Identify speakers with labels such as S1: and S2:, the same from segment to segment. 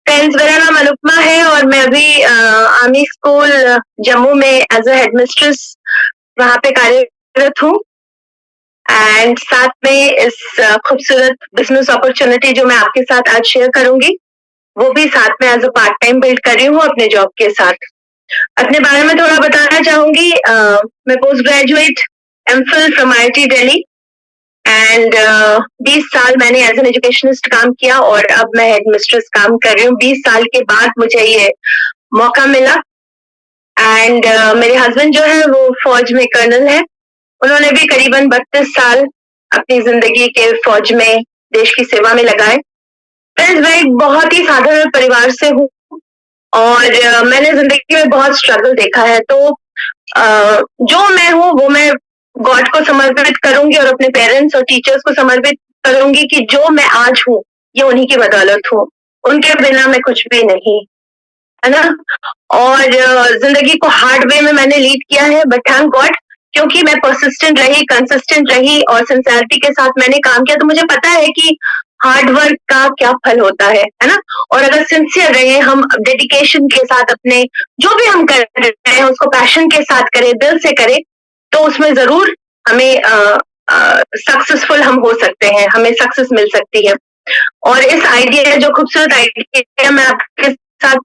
S1: Friends, मेरा नाम अनुपमा है और मैं अभी आर्मी स्कूल जम्मू में एज अ हेडमिस्ट्रेस वहाँ पे कार्यरत हूँ। एंड साथ में इस खूबसूरत बिजनेस अपॉर्चुनिटी जो मैं आपके साथ आज शेयर करूंगी, वो भी साथ में as a part time build कर रही हूँ अपने जॉब के साथ। अपने बारे में थोड़ा बताना चाहूंगी। मैं post graduate MPhil from IIT Delhi and 20 साल मैंने एज एन एजुकेशनिस्ट काम किया और अब मैं हेड मिस्ट्रेस काम कर रही हूँ। 20 साल के बाद मुझे ये मौका मिला एंड मेरे हस्बैंड जो है वो फौज में कर्नल है। उन्होंने भी करीबन 32 साल अपनी जिंदगी के फौज में देश की सेवा में लगाए। फ्रेंड्स, मैं एक बहुत ही साधारण परिवार से हूँ और मैंने जिंदगी में बहुत स्ट्रगल देखा है। तो जो मैं हूँ वो मैं गॉड को समर्पित करूंगी और अपने पेरेंट्स और टीचर्स को समर्पित करूंगी कि जो मैं आज हूँ ये उन्हीं की बदौलत हूँ। उनके बिना मैं कुछ भी नहीं, है ना। और जिंदगी को हार्ड वे में मैंने लीड किया है, बट थैंक गॉड, क्योंकि मैं परसिस्टेंट रही, कंसिस्टेंट रही और सिंसियरिटी के साथ मैंने काम किया, तो मुझे पता है कि हार्ड वर्क का क्या फल होता है ना। और अगर सिंसियर रहे, हम डेडिकेशन के साथ अपने जो भी हम कर रहे हैं उसको पैशन के साथ करें, दिल से करें, तो उसमें जरूर हमें सक्सेसफुल हम हो सकते हैं, हमें सक्सेस मिल सकती है। और इस आइडिया, जो खूबसूरत आइडिया मैं आपके साथ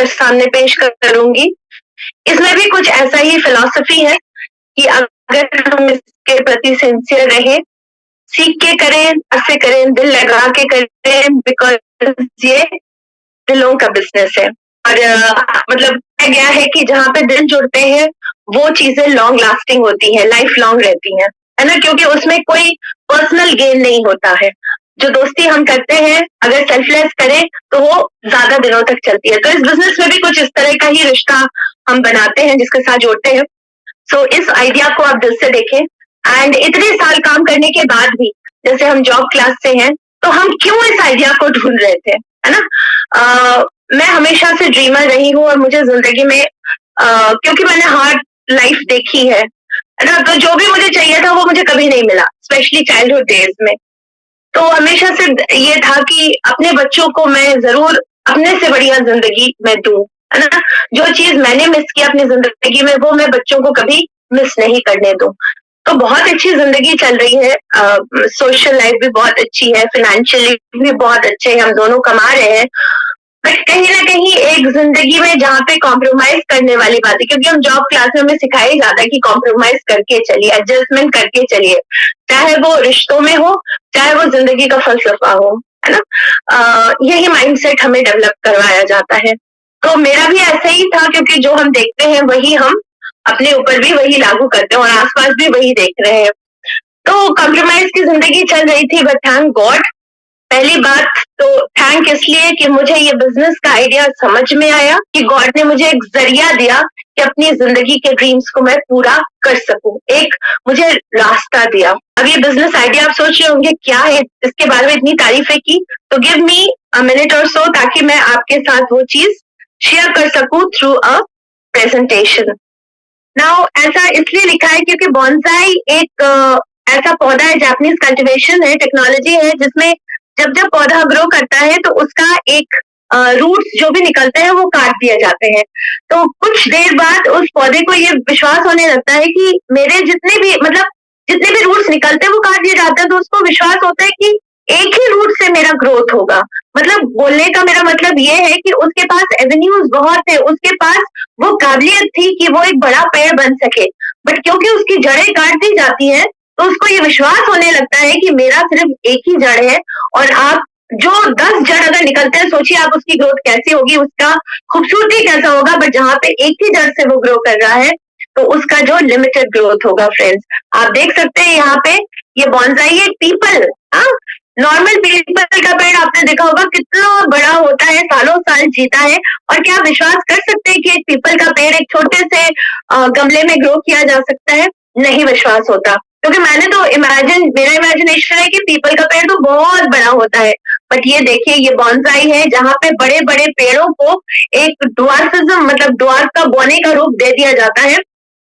S1: सामने पेश करूंगी, इसमें भी कुछ ऐसा ही फिलॉसफी है कि अगर हम इसके प्रति सिंसियर रहे, सीख के करें, ऐसे करें, दिल लगा के करें, बिकॉज ये दिलों का बिजनेस है। और मतलब गया है कि जहाँ पे दिल जुड़ते हैं वो चीजें लॉन्ग लास्टिंग होती है, लाइफ लॉन्ग रहती है ना, क्योंकि उसमें कोई पर्सनल गेन नहीं होता है। जो दोस्ती हम करते हैं अगर सेल्फलेस करें तो वो ज्यादा दिनों तक चलती है। तो इस बिजनेस में भी कुछ इस तरह का ही रिश्ता हम बनाते हैं, जिसके साथ जोड़ते हैं। सो इस आइडिया को आप दिल से देखें। एंड इतने साल काम करने के बाद भी, जैसे हम जॉब क्लास से हैं, तो हम क्यों इस आइडिया को ढूंढ रहे थे, है ना। मैं हमेशा से ड्रीमर रही हूँ और मुझे जिंदगी में क्योंकि मैंने हार्ड लाइफ देखी है ना, तो जो भी मुझे चाहिए था वो मुझे कभी नहीं मिला, स्पेशली चाइल्डहुड डेज में। तो हमेशा से ये था कि अपने बच्चों को मैं जरूर अपने से बढ़िया जिंदगी में दूं, है ना। जो चीज मैंने मिस किया अपनी जिंदगी में, वो मैं बच्चों को कभी मिस नहीं करने दूं। तो बहुत अच्छी जिंदगी चल रही है, सोशल लाइफ भी बहुत अच्छी है, फाइनेंशियली भी बहुत अच्छे हैं, हम दोनों कमा रहे हैं। बट कहीं ना कहीं एक जिंदगी में जहाँ पे कॉम्प्रोमाइज करने वाली बात है, क्योंकि हम जॉब क्लास में हमें सिखाया ही जाता है कि कॉम्प्रोमाइज करके चलिए, एडजस्टमेंट करके चलिए, चाहे वो रिश्तों में हो, चाहे वो जिंदगी का फलसफा हो, है ना। यही माइंडसेट हमें डेवलप करवाया जाता है। तो मेरा भी ऐसा ही था, क्योंकि जो हम देखते हैं वही हम अपने ऊपर भी वही लागू करते हैं और आसपास भी वही देख रहे हैं। तो कॉम्प्रोमाइज की जिंदगी चल रही थी, बट थैंक गॉड, पहली बात तो थैंक इसलिए कि मुझे ये बिजनेस का आइडिया समझ में आया, कि गॉड ने मुझे एक जरिया दिया कि अपनी जिंदगी के ड्रीम्स को मैं पूरा कर सकूं, एक मुझे रास्ता दिया। अब ये बिजनेस आइडिया आप सोच रहे होंगे क्या है, इसके बारे में इतनी तारीफें की, तो गिव मी अ मिनट और सो, ताकि मैं आपके साथ वो चीज शेयर कर सकूं थ्रू अ प्रेजेंटेशन। नाउ ऐसा इसलिए लिखा है क्योंकि बॉन्साई एक ऐसा पौधा है, जापानीज कल्टीवेशन है, टेक्नोलॉजी है, जिसमें जब जब पौधा ग्रो करता है तो उसका एक रूट्स जो भी निकलते हैं वो काट दिए जाते हैं। तो कुछ देर बाद उस पौधे को ये विश्वास होने लगता है कि मेरे जितने भी मतलब जितने भी रूट्स निकलते हैं वो काट दिए जाते हैं, तो उसको विश्वास होता है कि एक ही रूट से मेरा ग्रोथ होगा। मतलब बोलने का मेरा मतलब ये है कि उसके पास एवेन्यूज बहुत है, उसके पास वो काबिलियत थी कि वो एक बड़ा पेड़ बन सके, बट क्योंकि उसकी जड़ें काट दी जाती है तो उसको ये विश्वास होने लगता है कि मेरा सिर्फ एक ही जड़ है। और आप जो 10 जड़ अगर निकलते हैं, सोचिए आप उसकी ग्रोथ कैसी होगी, उसका खूबसूरती कैसा होगा, बट जहाँ पे एक ही जड़ से वो ग्रो कर रहा है तो उसका जो लिमिटेड ग्रोथ होगा। फ्रेंड्स, आप देख सकते हैं यहाँ पे ये बॉन्साई है, पीपल, नॉर्मल पीपल का पेड़ आपने देखा होगा कितना बड़ा होता है, सालों साल जीता है। और क्या आप विश्वास कर सकते हैं कि एक पीपल का पेड़ एक छोटे से गमले में ग्रो किया जा सकता है? नहीं विश्वास होता, क्योंकि मैंने तो मेरा इमेजिनेशन है कि पीपल का पेड़ तो बहुत बड़ा होता है, बट ये देखिए ये बॉन्साई है जहाँ पे बड़े बड़े पेड़ों को एक ड्वार्फिज्म मतलब ड्वार्फ का बोने का रूप दे दिया जाता है,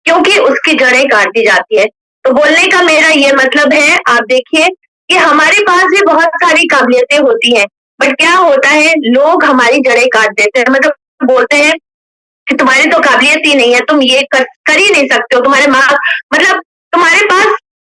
S1: क्योंकि उसकी जड़ें काट दी जाती है। तो बोलने का मेरा ये मतलब है, आप देखिए कि हमारे पास भी बहुत सारी काबिलियतें होती हैं, बट क्या होता है, लोग हमारी जड़ें काट देते हैं, मतलब बोलते हैं कि तुम्हारी तो काबिलियत ही नहीं है, तुम ये कर ही नहीं सकते हो, तुम्हारे माँ मतलब तुम्हारे पास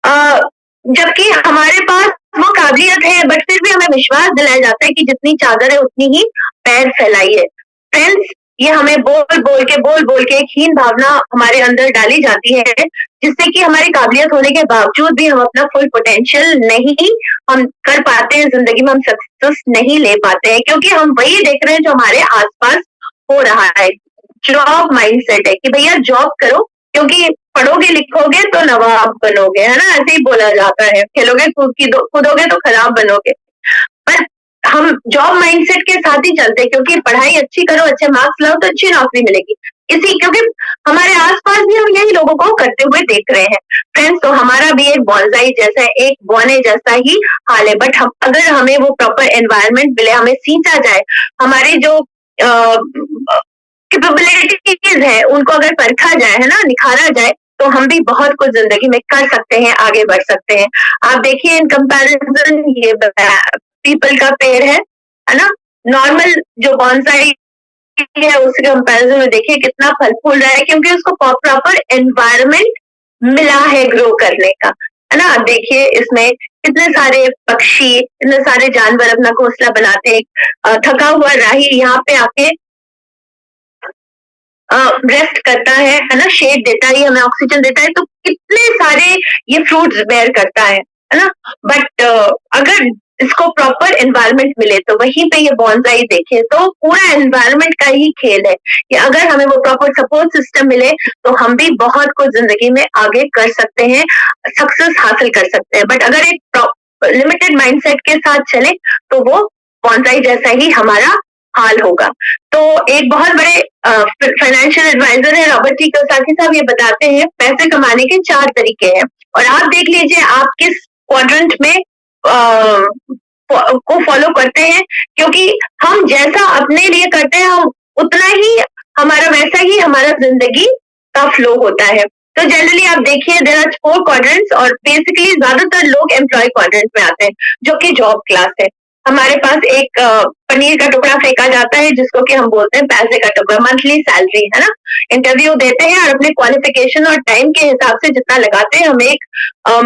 S1: अ, जबकि हमारे पास वो काबिलियत है, बट फिर भी हमें विश्वास दिलाया जाता है कि जितनी चादर है उतनी ही पैर फैलाई है। फ्रेंड्स, ये हमें बोल बोल के एक हीन भावना हमारे अंदर डाली जाती है, जिससे कि हमारी काबिलियत होने के बावजूद भी हम अपना फुल पोटेंशियल नहीं हम कर पाते हैं, जिंदगी में हम सक्सेस नहीं ले पाते हैं, क्योंकि हम वही देख रहे हैं जो हमारे आसपास हो रहा है। जॉब माइंडसेट है कि भैया जॉब करो, क्योंकि पढ़ोगे लिखोगे तो नवाब बनोगे, है ना, ऐसे ही बोला जाता है, खेलोगे कूदोगे तो खराब बनोगे। पर हम जॉब माइंडसेट के साथ ही चलते हैं, क्योंकि पढ़ाई अच्छी करो, अच्छे मार्क्स लाओ तो अच्छी नौकरी मिलेगी। इसी क्योंकि हमारे आसपास भी हम यही लोगों को करते हुए देख रहे हैं। फ्रेंड्स, तो हमारा भी एक बॉन्साई जैसा, एक बौने जैसा ही हाल है, बट हम अगर हमें वो प्रॉपर एनवायरनमेंट मिले, हमें सींचा जाए, हमारी जो कैपेबिलिटीज है उनको अगर परखा जाए, है ना, निखारा जाए, तो हम भी बहुत कुछ जिंदगी में कर सकते हैं, आगे बढ़ सकते हैं। आप देखिए इन कंपैरिजन, ये पीपल का पेड़ है ना, नॉर्मल जो बॉन्साई है उसके कंपैरिजन में देखिए कितना फल फूल रहा है, क्योंकि उसको प्रॉपर एनवायरनमेंट मिला है ग्रो करने का, है ना। देखिए इसमें कितने सारे पक्षी, इतने सारे जानवर अपना घोंसला बनाते हैं, थका हुआ राही यहाँ पे आके रेस्ट करता है ना, शेड देता है, ये हमें ऑक्सीजन देता है, तो कितने सारे ये फ्रूट्स बेयर करता है ना। बट अगर इसको प्रॉपर एनवायरनमेंट मिले, तो वहीं पे ये बॉन्साई देखे तो पूरा एनवायरनमेंट का ही खेल है कि अगर हमें वो प्रॉपर सपोर्ट सिस्टम मिले, तो हम भी बहुत कुछ जिंदगी में आगे कर सकते हैं, सक्सेस हासिल कर सकते हैं। बट अगर एक लिमिटेड माइंडसेट के साथ चले, तो वो बॉन्साई जैसा ही हमारा हाल होगा। तो एक बहुत बड़े फाइनेंशियल एडवाइजर है रॉबर्ट टी कियोसाकी साहब, ये बताते हैं पैसे कमाने के 4 तरीके हैं, और आप देख लीजिए आप किस क्वाड्रेंट में को फॉलो करते हैं, क्योंकि हम जैसा अपने लिए करते हैं, हम उतना ही हमारा वैसा ही हमारा जिंदगी का फ्लो होता है। तो जनरली आप देखिए देयर आर 4 क्वाड्रेंट्स, और बेसिकली ज्यादातर लोग एम्प्लॉय क्वाड्रेंट में आते हैं, जो कि जॉब क्लास है। हमारे पास एक पनीर का टुकड़ा फेंका जाता है, जिसको कि हम बोलते हैं पैसे का टुकड़ा, मंथली सैलरी, है ना। इंटरव्यू देते हैं और अपने क्वालिफिकेशन और टाइम के हिसाब से जितना लगाते हैं, हमें एक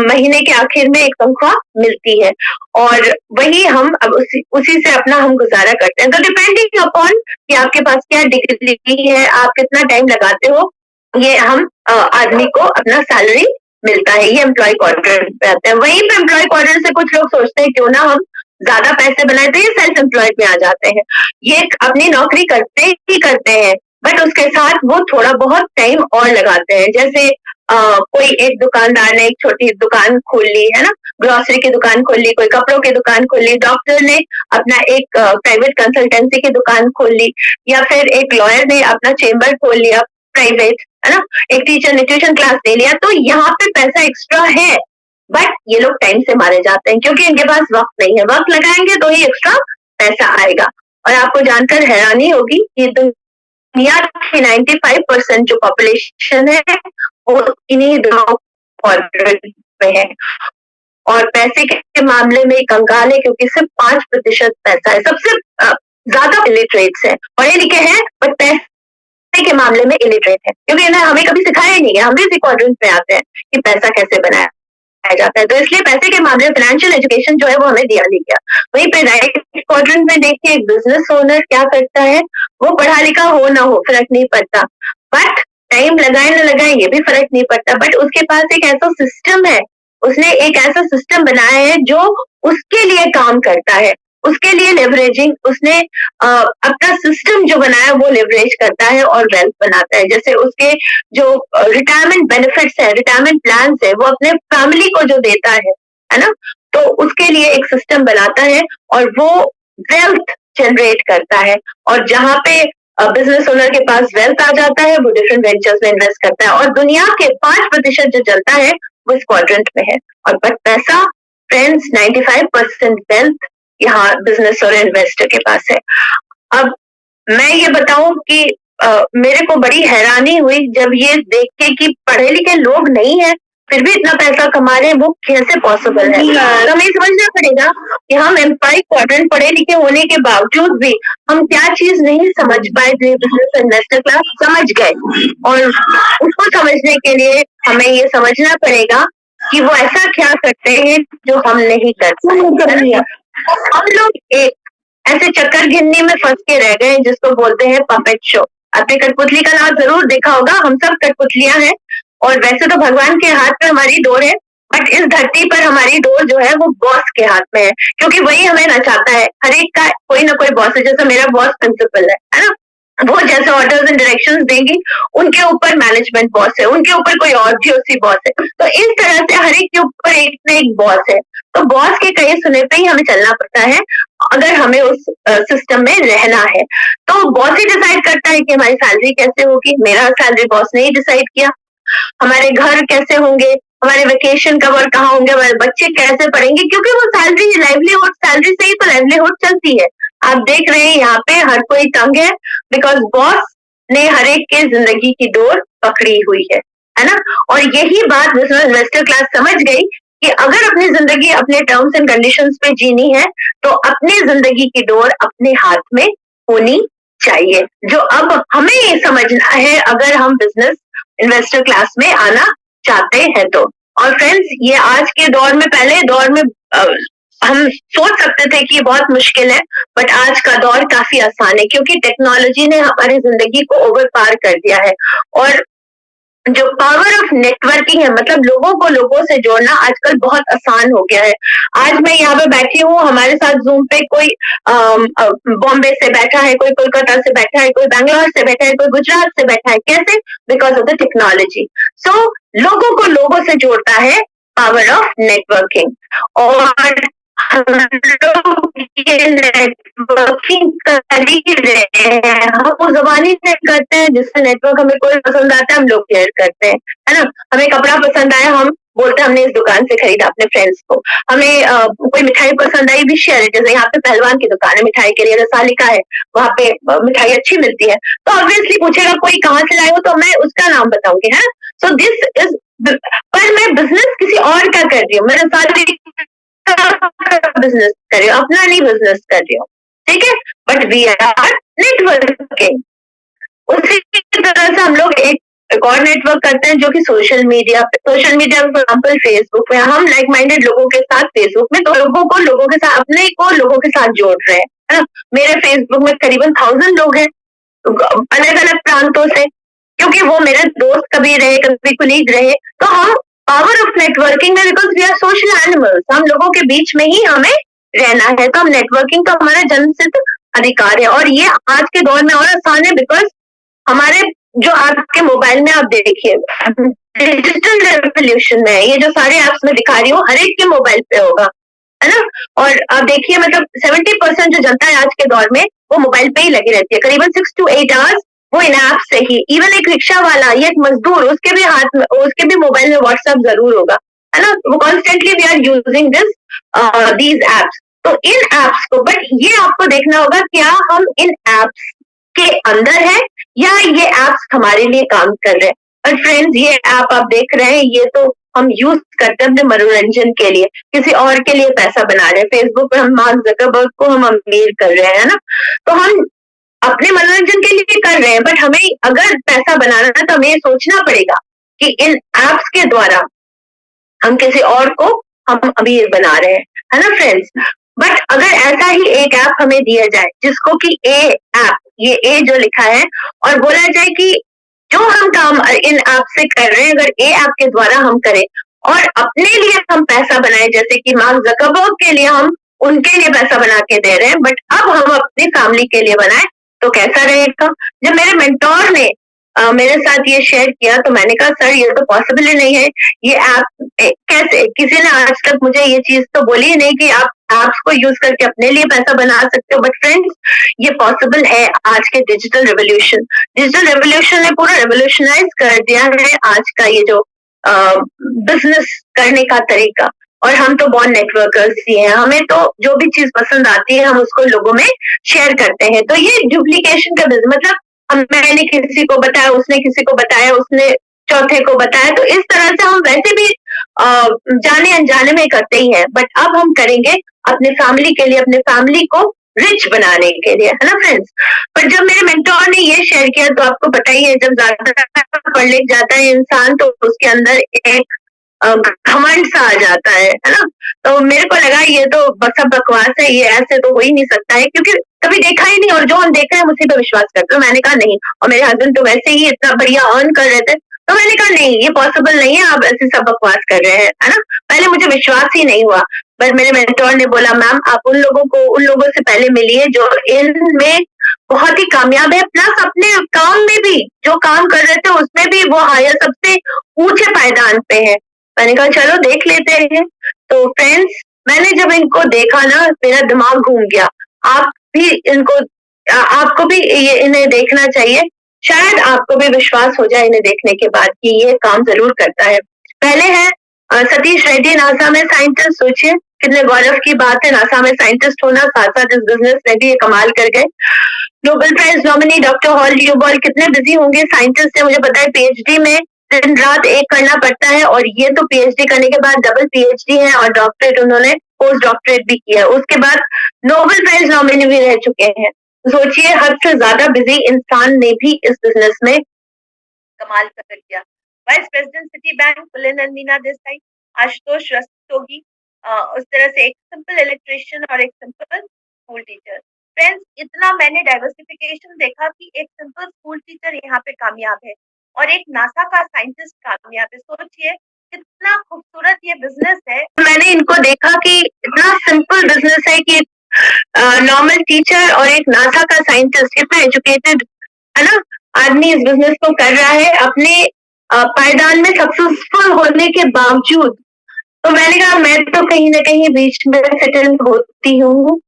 S1: महीने के आखिर में एक तनख्वाह मिलती है, और वही हम अब उसी से अपना हम गुजारा करते हैं। तो डिपेंडिंग अपॉन कि आपके पास क्या डिग्री है, आप कितना टाइम लगाते हो, ये हम आदमी को अपना सैलरी मिलता है। ये एम्प्लॉय क्वाड्रेंट पे आता है। वहीं पे एम्प्लॉय क्वाड्रेंट से कुछ लोग सोचते हैं क्यों ना हम ज्यादा पैसे बनाए, तो ये सेल्फ एम्प्लॉयड में आ जाते हैं। ये अपनी नौकरी करते ही करते हैं, बट उसके साथ वो थोड़ा बहुत टाइम और लगाते हैं। जैसे कोई एक दुकानदार ने एक छोटी दुकान खोल ली, है ना, ग्रोसरी की दुकान खोल ली, कोई कपड़ों की दुकान खोल ली, डॉक्टर ने अपना एक प्राइवेट कंसल्टेंसी की दुकान खोल ली, या फिर एक लॉयर ने अपना चेम्बर खोल लिया प्राइवेट, है ना, एक टीचर ने ट्यूशन क्लास ले लिया। तो यहाँ पे पैसा एक्स्ट्रा है, बट ये लोग टाइम से मारे जाते हैं, क्योंकि इनके पास वक्त नहीं है। वक्त लगाएंगे तो ही एक्स्ट्रा पैसा आएगा। और आपको जानकर हैरानी होगी कि दुनिया की 95% जो पॉपुलेशन है वो इन्हीं दोनों क्वाड्रेंट में है, और पैसे के मामले में कंगाल है, क्योंकि सिर्फ 5% पैसा है। सबसे ज्यादा इलिटरेट्स है, पढ़े लिखे हैं बट पैसे के मामले में इलिटरेट है, क्योंकि इन्हें हमें कभी सिखाया ही नहीं है। हम भी इसी क्वाड्रेंट में आते हैं कि पैसा कैसे बनाया जाता है, तो इसलिए पैसे के मामले में फाइनेंशियल एजुकेशन जो है वो हमें दिया नहीं गया। वहीं पे राइट क्वाड्रेंट में देखिए एक बिजनेस ओनर क्या करता है, वो पढ़ा लिखा हो ना हो फर्क नहीं पड़ता, बट टाइम लगाए ना लगाए ये भी फर्क नहीं पड़ता, बट उसके पास एक ऐसा सिस्टम है, उसने एक ऐसा सिस्टम बनाया है जो उसके लिए काम करता है, उसके लिए लेवरेजिंग, उसने अपना सिस्टम जो बनाया वो लेवरेज करता है और वेल्थ बनाता है। जैसे उसके जो रिटायरमेंट बेनिफिट्स है, रिटायरमेंट प्लान है, वो अपने फैमिली को जो देता है ना, तो उसके लिए एक सिस्टम बनाता है, और वो वेल्थ जनरेट करता है। और जहाँ पे बिजनेस ओनर के पास वेल्थ आ जाता है, वो डिफरेंट वेंचर्स में इन्वेस्ट करता है, और दुनिया के 5% जो चलता है वो इस क्वाड्रेंट में है। और बट पैसा, फ्रेंड्स, 95% वेल्थ यहाँ बिजनेस और इन्वेस्टर के पास है। अब मैं ये बताऊं कि मेरे को बड़ी हैरानी हुई जब ये देख के कि पढ़े लिखे लोग नहीं है, फिर भी इतना पैसा कमा रहे हैं, वो कैसे पॉसिबल है? तो हमें समझना पड़ेगा कि हम एम्प्लॉय क्वाड्रेंट पढ़े लिखे होने के बावजूद भी हम क्या चीज नहीं समझ पाए जो बिजनेस इन्वेस्टर क्लास समझ गए, और उसको समझने के लिए हमें ये समझना पड़ेगा कि वो ऐसा क्या करते हैं जो हम नहीं कर पाए। हम लोग एक ऐसे चक्कर गिननी में फंस के रह गए जिसको बोलते हैं पपेट शो। आपने कठपुतली का नाम जरूर देखा होगा, हम सब कठपुतलियां हैं, और वैसे तो भगवान के हाथ में हमारी डोर है, बट इस धरती पर हमारी डोर जो है वो बॉस के हाथ में है, क्योंकि वही हमें नचाता है। हर एक का कोई ना कोई बॉस है, जैसे मेरा बॉस प्रिंसिपल है ना, वो जैसे ऑर्डर्स एंड डायरेक्शंस देंगी, उनके ऊपर मैनेजमेंट बॉस है, उनके ऊपर कोई और जीओसी बॉस है, तो इस तरह से हर एक के ऊपर एक ना एक बॉस है। तो बॉस के कहे सुने पे ही हमें चलना पड़ता है अगर हमें उस सिस्टम में रहना है। तो बॉस ही डिसाइड करता है कि हमारी सैलरी कैसे होगी। मेरा सैलरी बॉस ने ही डिसाइड किया। हमारे घर कैसे होंगे, हमारे वेकेशन कब और कहाँ होंगे, हमारे बच्चे कैसे पढ़ेंगे, क्योंकि वो सैलरी लाइवलीहुड, सैलरी से ही तो लाइवलीहुड चलती है। आप देख रहे हैं यहाँ पे हर कोई तंग है, बिकॉज बॉस ने हर एक के जिंदगी की डोर पकड़ी हुई है ना। और यही बात बिजनेस इन्वेस्टर क्लास समझ गई कि अगर अपनी जिंदगी अपने टर्म्स एंड कंडीशंस पे जीनी है तो अपनी जिंदगी की डोर अपने हाथ में होनी चाहिए, जो अब हमें समझना है अगर हम बिजनेस इन्वेस्टर क्लास में आना चाहते हैं तो। और फ्रेंड्स, ये आज के दौर में, पहले दौर में हम सोच सकते थे कि ये बहुत मुश्किल है, बट आज का दौर काफी आसान है, क्योंकि टेक्नोलॉजी ने हमारी जिंदगी को ओवर पार कर दिया है। और जो पावर ऑफ नेटवर्किंग है, मतलब लोगों को लोगों से जोड़ना आजकल बहुत आसान हो गया है। आज मैं यहाँ पे बैठी हूँ, हमारे साथ जूम पे कोई बॉम्बे से बैठा है, कोई कोलकाता से बैठा है, कोई बैंगलोर से बैठा है, कोई गुजरात से बैठा है। कैसे? Because of the technology. So लोगों को लोगों से जोड़ता है पावर ऑफ नेटवर्किंग। और हम लोग ये नेटवर्किंग कर ही रहे हैं, हम वो जबानी से करते हैं जिससे नेटवर्क हमें कोई पसंद आता है हम लोग शेयर करते हैं, है ना। हमें कपड़ा पसंद आया, हम बोलते हैं हमने इस दुकान से खरीदा अपने फ्रेंड्स को। हमें कोई मिठाई पसंद आई, भी शेयर है। जैसे यहाँ पे पहलवान की दुकान है मिठाई के लिए, रसालिका है, वहाँ पे मिठाई अच्छी मिलती है, तो ऑब्वियसली पूछेगा कोई कहाँ से लाए हो, तो मैं उसका नाम बताऊंगी, है। सो दिस इज, पर मैं बिजनेस किसी और का कर रही हूँ, मैं रसालिका बिजनेस कर रही हूँ, अपना नहीं बिजनेस कर रही हूँ, ठीक है। But we are networking. उसी तरह से हम लोग एक और नेटवर्क करते हैं जो कि सोशल मीडिया पे, फॉर एग्जाम्पल फेसबुक पे हम लाइक माइंडेड लोगों के साथ फेसबुक में तो लोगों के साथ, अपने को लोगों के साथ जोड़ रहे हैं, है ना। मेरे फेसबुक में करीबन 1000 लोग हैं अलग अलग प्रांतों से, क्योंकि वो मेरे दोस्त कभी रहे, कभी कुलीग रहे। तो हम पावर ऑफ नेटवर्किंग में, because we are social animals, हम लोगों के बीच में ही हमें रहना है, तो हम नेटवर्किंग तो हमारा जन्मसिद्ध अधिकार है। और ये आज के दौर में और आसान है, बिकॉज हमारे जो आपके मोबाइल में आप देखिए डिजिटल रेवोल्यूशन में ये जो सारे एप्स में दिखा रही हूँ, हर एक के मोबाइल पे होगा, है ना। और आप देखिए, मतलब 70% जो जनता है आज के दौर में वो मोबाइल पे ही लगी रहती है, करीबन 6 to 8 आवर्स वो इन ऐप से ही। इवन एक रिक्शा वाला या एक मजदूर, उसके भी हाथ में, उसके भी मोबाइल में व्हाट्सएप जरूर होगा, है ना। वो constantly we are using these apps. तो इन एप्स को, बट ये आपको देखना होगा क्या हम इन एप्स के अंदर है या ये एप्स हमारे लिए काम कर रहे हैं। और फ्रेंड्स, ये ऐप आप देख रहे हैं, ये तो हम यूज करते हैं अपने मनोरंजन के लिए, किसी और के लिए पैसा बना रहे हैं। फेसबुक पे हम मार्क जकरबर्ग को हम अमीर कर रहे हैं, है ना। तो हम अपने मनोरंजन के लिए कर रहे हैं, बट हमें अगर पैसा बनाना है तो हमें ये सोचना पड़ेगा कि इन एप्स के द्वारा हम किसी और को हम अमीर बना रहे हैं, है ना फ्रेंड्स। बट अगर ऐसा ही एक ऐप हमें दिया जाए जिसको कि ए ऐप, ये ए जो लिखा है, और बोला जाए कि जो हम काम इन ऐप से कर रहे हैं अगर ए ऐप के द्वारा हम करें और अपने लिए हम पैसा बनाए, जैसे कि मार्क जकरबर्ग के लिए हम उनके लिए पैसा बना के दे रहे हैं, बट अब हम अपनी फैमिली के लिए बनाए तो कैसा रहेगा। जब मेरे मेंटोर ने मेरे साथ ये शेयर किया तो मैंने कहा सर ये तो पॉसिबल ही नहीं है, ये ऐप कैसे, किसी ने आज तक मुझे ये चीज तो बोली ही नहीं कि आप ऐप्स को यूज करके अपने लिए पैसा बना सकते हो। बट फ्रेंड्स, ये पॉसिबल है आज के डिजिटल रेवोल्यूशन ने पूरा रेवोल्यूशनाइज कर दिया है आज का ये जो बिजनेस करने का तरीका। और हम तो बॉर्न नेटवर्कर्स ही हैं, हमें तो जो भी चीज पसंद आती है हम उसको लोगों में शेयर करते हैं। तो ये डुप्लीकेशन का बिजनेस, मतलब मैंने किसी को बताया, उसने किसी को बताया, उसने चौथे को बताया। तो इस तरह से हम वैसे भी जाने अनजाने में करते ही हैं, बट अब हम करेंगे अपने फैमिली के लिए, अपने फैमिली को रिच बनाने के लिए, है ना फ्रेंड्स। पर जब मेरे मेंटोर ने ये शेयर किया, तो आपको पता ही है, जब ज्यादा पढ़ लिख जाता है इंसान तो उसके अंदर एक घमंड सा आ जाता है ना। तो मेरे को लगा ये तो सब बकवास है, ये ऐसे तो हो ही नहीं सकता है, क्योंकि कभी देखा ही नहीं, और जो हम देख रहे हैं उसी पे विश्वास करते हैं। मैंने कहा नहीं, और मेरे हस्बैंड तो वैसे ही इतना बढ़िया अर्न कर रहे थे, तो मैंने कहा नहीं, ये पॉसिबल नहीं है, आप ऐसे सब बकवास कर रहे हैं, है ना। पहले मुझे विश्वास ही नहीं हुआ, पर मेरे मेंटोर ने बोला मैम आप उन लोगों से पहले मिलिए जो इनमें बहुत ही कामयाब है, प्लस अपने काम में भी जो काम कर रहे थे उसमें भी वो हायर सबसे ऊंचे पायदान पे है। मैंने कहा चलो देख लेते हैं। तो फ्रेंड्स, मैंने जब इनको देखा ना, मेरा दिमाग घूम गया। आप भी इनको आपको भी ये इन्हें देखना चाहिए, शायद आपको भी विश्वास हो जाए इन्हें देखने के बाद कि ये काम जरूर करता है। पहले है सतीश रेड्डी, नासा में साइंटिस्ट। सोचिए कितने गौरव की बात है नासा में साइंटिस्ट होना, साथ साथ इस बिजनेस में भी ये कमाल कर गए। नोबेल प्राइज नॉमिनी डॉक्टर हॉल ड्यूबॉल कितने बिजी होंगे, साइंटिस्ट है, मुझे पता है। पीएचडी में दिन रात एक करना पड़ता है, और ये तो पीएचडी करने के बाद डबल पीएचडी है, और डॉक्टरेट उन्होंने पोस्ट डॉक्टरेट भी किया है। उसके बाद नोबेल प्राइज नॉमिनी भी रह चुके हैं। सोचिए हद से ज्यादा बिजी इंसान ने भी इस बिजनेस में कमाल कर दिया। Vice president city bank pooling and Meena Desai, Ashutosh Rastogi, उस तरह से एक सिंपल इलेक्ट्रिशियन और एक सिंपल स्कूल टीचर। फ्रेंड्स, इतना मैंने डाइवर्सिफिकेशन देखा कि एक सिंपल स्कूल टीचर यहाँ पे कामयाब है और एक नासा का साइंटिस्ट कामयाब है। सोचिए कितना खूबसूरत ये बिजनेस है। मैंने इनको देखा कि इतना सिंपल बिजनेस है कि नॉर्मल टीचर और एक नासा का साइंटिस्ट, इतना एजुकेटेड, है ना, आदमी इस बिजनेस को कर रहा है अपने पायदान में सक्सेसफुल होने के बावजूद। तो मैंने कहा मैं तो कहीं ना कहीं बीच में सेटल होती हूँ,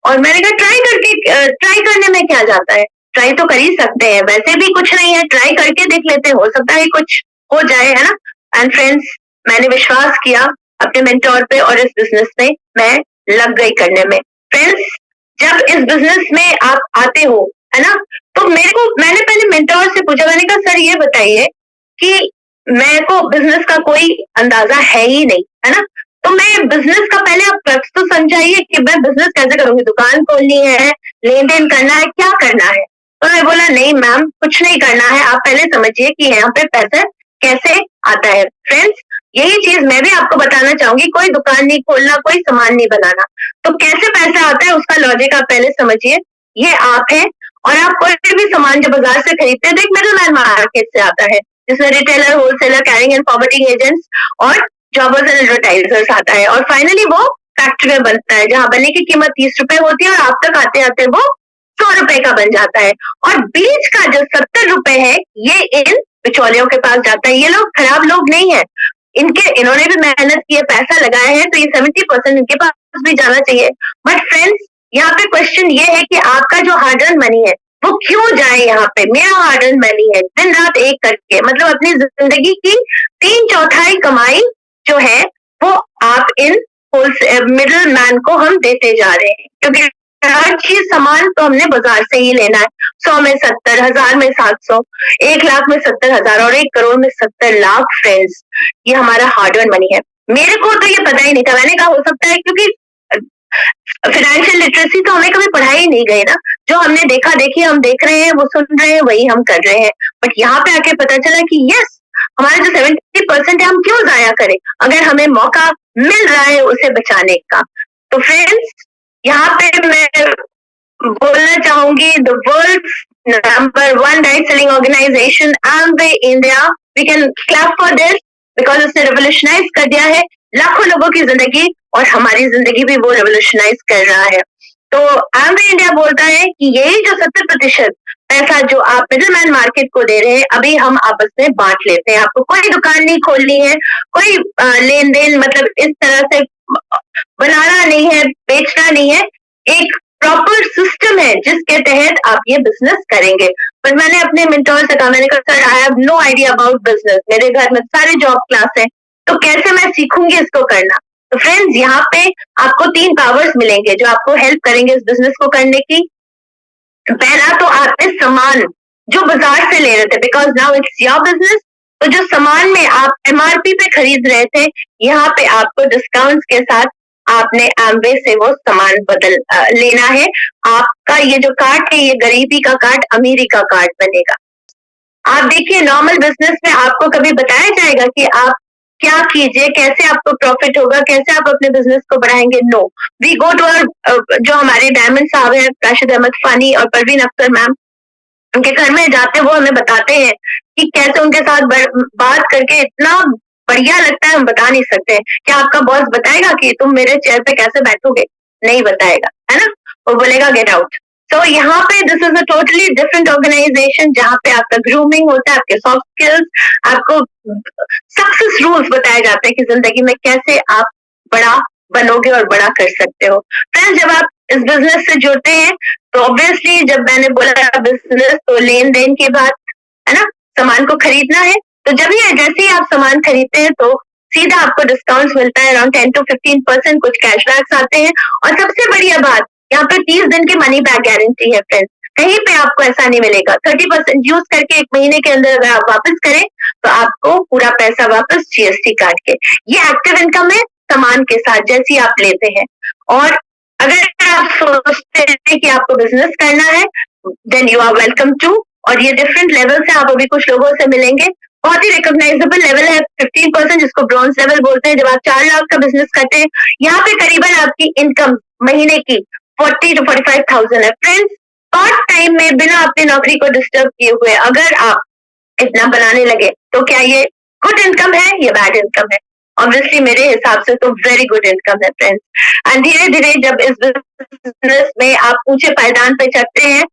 S1: और मैंने कहा ट्राई करने में क्या जाता है, ट्राई तो कर ही सकते हैं, वैसे भी कुछ नहीं है, ट्राई करके देख लेते हैं, हो सकता है कुछ हो जाए, है ना। एंड फ्रेंड्स, मैंने विश्वास किया अपने मेंटोर पे, और इस बिजनेस में मैं लग गई करने में। फ्रेंड्स, जब इस बिजनेस में आप आते हो, है ना, तो मैंने पहले मेंटोर से पूछा, मैंने कहा सर ये बताइए कि मेरे को बिजनेस का कोई अंदाजा है ही नहीं, है ना, तो मैं बिजनेस का पहले आप ट्रस्ट तो समझाइए कि मैं बिजनेस कैसे करूंगी, दुकान खोलनी है, लेन देन करना है, क्या करना है। तो मैं बोला नहीं मैम कुछ नहीं करना है, आप पहले समझिए कि यहाँ पे पैसा कैसे आता है। फ्रेंड्स, यही चीज मैं भी आपको बताना चाहूंगी, कोई दुकान नहीं खोलना, कोई सामान नहीं बनाना, तो कैसे पैसा आता है उसका लॉजिक आप पहले समझिए। ये आप है, और आप कोई भी सामान जो बाजार से खरीदते हैं, तो एक मिडल मैन मार्केट से आता है, जिसमें retailer, wholesaler, carrying and forwarding agents और जॉबर्स एंड एडवर्टाइजर्स आता है, और फाइनली वो फैक्ट्री में बनता है, जहां बनने की कीमत 30 रुपए होती है, और आप तक आते आते वो 100 रुपए का बन जाता है। और बीच का जो 70 रुपए है, ये इन बिचौलियों के पास जाता है। ये लोग खराब लोग नहीं है, इन्होंने भी मेहनत की है, पैसा लगाया है, तो ये 70% इनके पास भी जाना चाहिए। बट फ्रेंड्स, यहाँ पे क्वेश्चन ये है कि आपका जो हार्ड अर्न मनी है वो क्यों जाए यहाँ पे। मेरा हार्ड अर्न मनी है, दिन रात एक करके, मतलब अपनी जिंदगी की 3/4 कमाई जो है वो आप इन मिडिल मैन को हम देते जा रहे हैं, क्योंकि हर चीज सामान तो हमने बाजार से ही लेना है। 100 में 70, 1000 में 700, 1 लाख में 70,000, और 1 करोड़ में 70 लाख। फ्रेंड्स, ये हमारा हार्ड अर्न मनी है। मेरे को तो ये पता ही नहीं था, मैंने कहा हो सकता है क्योंकि फाइनेंशियल लिटरेसी तो हमें कभी पढ़ाई नहीं गई ना, जो हमने देखा देखी हम देख रहे हैं, वो सुन रहे हैं, वही हम कर रहे हैं। बट यहाँ पे आके पता चला कि यस, हमारा जो 70% है हम क्यों जाया करें, अगर हमें मौका मिल रहा है उसे बचाने का। तो फ्रेंड्स, यहाँ पे मैं बोलना चाहूंगी, the world number 1 right selling organisation Amway India, we can clap for this, because उसने रेवोल्यूशनाइज कर दिया है लाखों लोगों की जिंदगी, और हमारी जिंदगी भी वो रेवोल्यूशनाइज कर रहा है। तो एमवे इंडिया बोलता है कि यही जो 70% पैसा जो आप मिडलमैन मार्केट को दे रहे हैं, अभी हम आपस में बांट लेते हैं। आपको कोई दुकान नहीं खोलनी है, कोई लेन देन मतलब इस तरह से बनाना नहीं है, बेचना नहीं है, एक प्रॉपर सिस्टम है जिसके तहत आप ये बिजनेस करेंगे। पर मैंने अपने मेंटोर से कहा, मैंने कहा sir I have no idea about business, मेरे घर में सारे जॉब क्लास है, तो कैसे मैं सीखूंगी इसको करना। तो फ्रेंड्स, यहाँ पे आपको 3 पावर्स मिलेंगे जो आपको हेल्प करेंगे इस बिजनेस को करने की। पहला तो आप इस सामान जो बाजार से ले रहे थे, because now it's your business, तो जो सामान में आप एमआरपी पे खरीद रहे थे, यहाँ पे आपको डिस्काउंट के साथ आपने एमवे से वो सामान लेना है। आपका ये जो कार्ड है, ये गरीबी का कार्ड अमीरी का कार्ड बनेगा। आप देखिए, नॉर्मल बिजनेस में आपको कभी बताया जाएगा कि आप क्या कीजिए, कैसे आपको प्रॉफिट होगा, कैसे आप अपने बिजनेस को बढ़ाएंगे? नो, वी गो टू जो हमारे डायमंड साहब हैं, राशिद अहमद फानी और परवीन अख्तर मैम, उनके घर में जाते वो हमें बताते हैं कि कैसे उनके साथ बात करके इतना बढ़िया लगता है, हम बता नहीं सकते। क्या आपका बॉस बताएगा कि तुम मेरे चेयर पे कैसे बैठोगे? नहीं बताएगा, है ना? वो बोलेगा गेट आउट। तो यहाँ पे this is a totally different organisation, जहाँ पे आपका ग्रूमिंग होता है, आपके सॉफ्ट स्किल्स, आपको सक्सेस रूल्स बताए जाते हैं कि जिंदगी में कैसे आप बड़ा बनोगे और बड़ा कर सकते हो। फ्रेंड्स, जब आप इस बिजनेस से जुड़ते हैं तो ऑब्वियसली, जब मैंने बोला बिजनेस, तो लेन देन की बात है ना, सामान को खरीदना है। तो जब ये जैसे ही आप सामान खरीदते हैं तो सीधा आपको डिस्काउंट मिलता है, अराउंड 10 to 15%, कुछ कैशबैक्स आते हैं। और सबसे बढ़िया बात, यहाँ पे 30 दिन की मनी बैक गारंटी है फ्रेंड्स। कहीं पे आपको ऐसा नहीं मिलेगा। 30% यूज करके 1 महीने के अंदर अगर आप वापस करें तो आपको पूरा पैसा वापस जीएसटी काट के। ये एक्टिव इनकम है सामान के साथ, जैसी आप लेते हैं। और अगर आप सोचते हैं कि आपको बिजनेस करना है, then you are welcome to. और ये डिफरेंट लेवल से आप अभी कुछ लोगों से मिलेंगे। बहुत ही रिकॉग्नाइजेबल लेवल है 15%, जिसको ब्रॉन्ज लेवल बोलते हैं। जब आप 4 लाख का बिजनेस करते हैं, यहाँ पे करीबन आपकी इनकम महीने की 40 to 45,000 है फ्रेंड्स। पार्ट टाइम में बिना अपनी नौकरी को डिस्टर्ब किए हुए अगर आप इतना बनाने लगे तो क्या ये गुड इनकम है या बैड इनकम है? ऑब्वियसली मेरे हिसाब से तो वेरी गुड इनकम है फ्रेंड्स। एंड धीरे धीरे जब इस बिजनेस में आप ऊंचे पायदान पे चढ़ते हैं,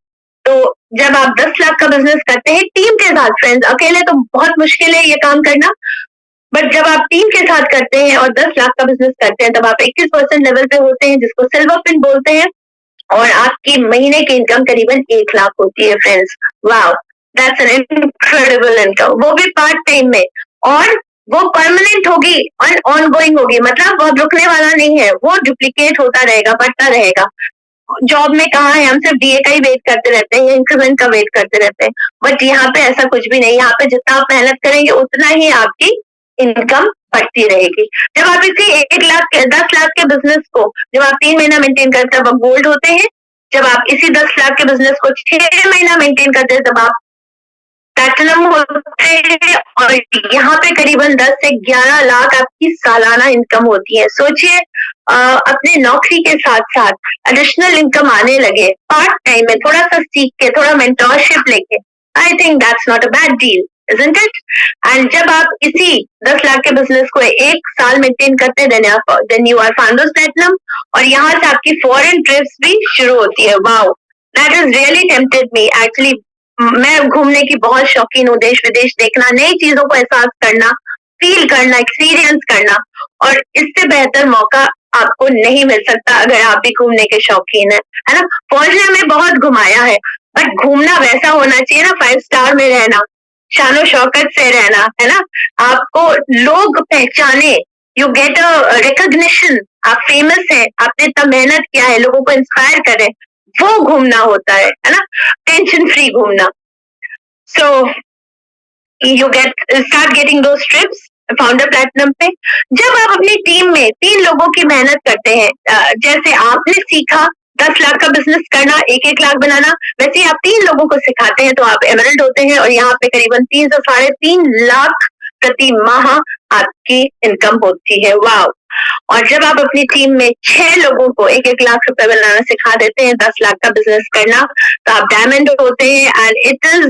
S1: तो जब आप 10 लाख का बिजनेस करते हैं टीम के साथ फ्रेंड्स, अकेले तो बहुत मुश्किल है ये काम करना, बट जब आप टीम के साथ करते हैं और 10 लाख का बिजनेस करते हैं, तब आप 21% लेवल पे होते हैं, जिसको सिल्वर पिन बोलते हैं। और आपकी महीने की इनकम करीबन 1 लाख होती है friends. Wow, that's an incredible income, वो भी पार्ट टाइम में। और वो परमानेंट होगी और ऑन गोइंग होगी, मतलब वो रुकने वाला नहीं है, वो डुप्लीकेट होता रहेगा, बढ़ता रहेगा। जॉब में कहा है, हम सिर्फ डीए का ही वेट करते रहते हैं, इंक्रीमेंट का वेट करते रहते हैं। बट यहाँ पे ऐसा कुछ भी नहीं, यहाँ पे जितना आप मेहनत करेंगे उतना ही आपकी इनकम बढ़ती रहेगी। जब आप इसी 1 लाख 10 लाख के बिजनेस को जब आप 3 महीना मेंटेन करते हैं, तब आप गोल्ड होते हैं। जब आप इसी 10 लाख के बिजनेस को 6 महीना मेंटेन करते हैं, तब आप प्लैटिनम होते हैं। और यहाँ पे करीबन 10 से 11 लाख आपकी सालाना इनकम होती है। सोचिए, अपने नौकरी के साथ साथ एडिशनल इनकम आने लगे पार्ट टाइम में, थोड़ा सा सीख के, थोड़ा मेंटोरशिप लेके। I think that's not a bad deal, isn't it? And जब आप इसी 10 लाख के बिजनेस को 1 साल मेंटेन करते हैं, then you are founders platinum. और यहाँ से आपकी फॉरेन ट्रिप्स भी शुरू होती है। Wow, that is really tempted me actually. मैं घूमने की बहुत शौकीन हूँ, देश विदेश देखना, नई चीजों को एहसास करना, फील करना, एक्सपीरियंस करना। और इससे बेहतर मौका आपको नहीं मिल सकता अगर आप भी घूमने के शौकीन है ना? फौज ने हमें बहुत घुमाया है, बट घूमना वैसा होना चाहिए ना, 5 स्टार में रहना, शानो शौकत से रहना, है ना? आपको लोग पहचाने, यू गेट अ रिकॉग्निशन, आप फेमस हैं, आपने इतना मेहनत किया है, लोगों को इंस्पायर करें, वो घूमना होता है ना? टेंशन फ्री घूमना। So you start getting those trips founder platinum पे। जब आप अपनी टीम में 3 लोगों की मेहनत करते हैं, जैसे आपने सीखा 10 लाख का बिजनेस करना, 1-1 लाख बनाना, वैसे ही आप 3 लोगों को सिखाते हैं तो आप एमरल्ड होते हैं। और यहाँ पे करीबन 3 से 3.5 लाख प्रति माह आपकी इनकम होती है। वाओ! और जब आप अपनी टीम में 6 लोगों को 1-1 लाख रुपए बनाना सिखा देते हैं, 10 लाख का बिजनेस करना, तो आप डायमंड होते हैं। एंड इट इज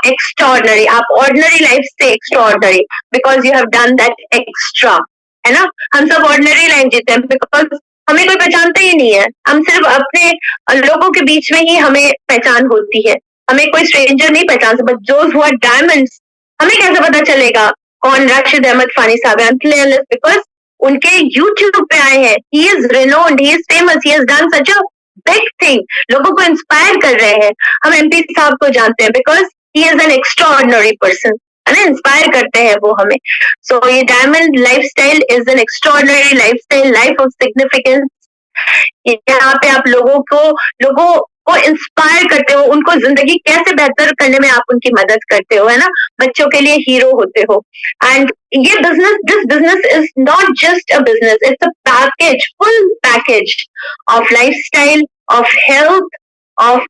S1: एक्स्ट्रॉर्डनरी, आप ऑर्डिनरी लाइफ से extraordinary, because you have done that extra, है ना? हम सब ऑर्डिनरी लाइफ जीते हैं बिकॉज हमें कोई पहचानता ही नहीं है। हम सिर्फ अपने लोगों के बीच में ही हमें पहचान होती है, हमें कोई स्ट्रेंजर नहीं पहचान सकता। But those who are diamonds, हमें कैसे पता चलेगा कौन राशिद अहमद फानी साहब है? बिकॉज उनके यूट्यूब पे आए हैं, he is renowned, he is famous, he has done such a big thing, लोगों को इंस्पायर कर रहे हैं। हम एमपी साहब को जानते हैं because he is an extraordinary person, है ना? इंस्पायर करते हैं वो हमें। सो ये diamond lifestyle is an extraordinary lifestyle, life of significance. यहाँ पे आप लोगों को इंस्पायर करते हो, उनको जिंदगी कैसे बेहतर करने में आप उनकी मदद करते हो, है ना, बच्चों के लिए हीरो होते हो। एंड ये business, this business is not just a business, it's a package, full package of lifestyle, of health, of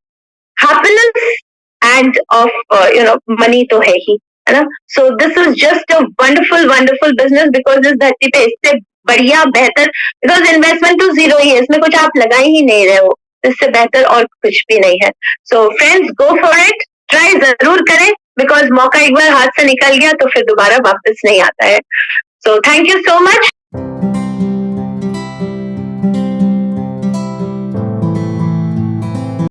S1: happiness end of money तो है ही, है ना। So this is just a wonderful wonderful business, because इस धरती पे इससे बढ़िया बेहतर, बिकॉज इन्वेस्टमेंट तो जीरो ही है, इसमें कुछ आप लगा ही नहीं रहे हो, इससे बेहतर और कुछ भी नहीं है। So friends, go for it, try जरूर करें, बिकॉज मौका एक बार हाथ से निकल गया तो फिर दोबारा वापस नहीं आता है। So thank you so much.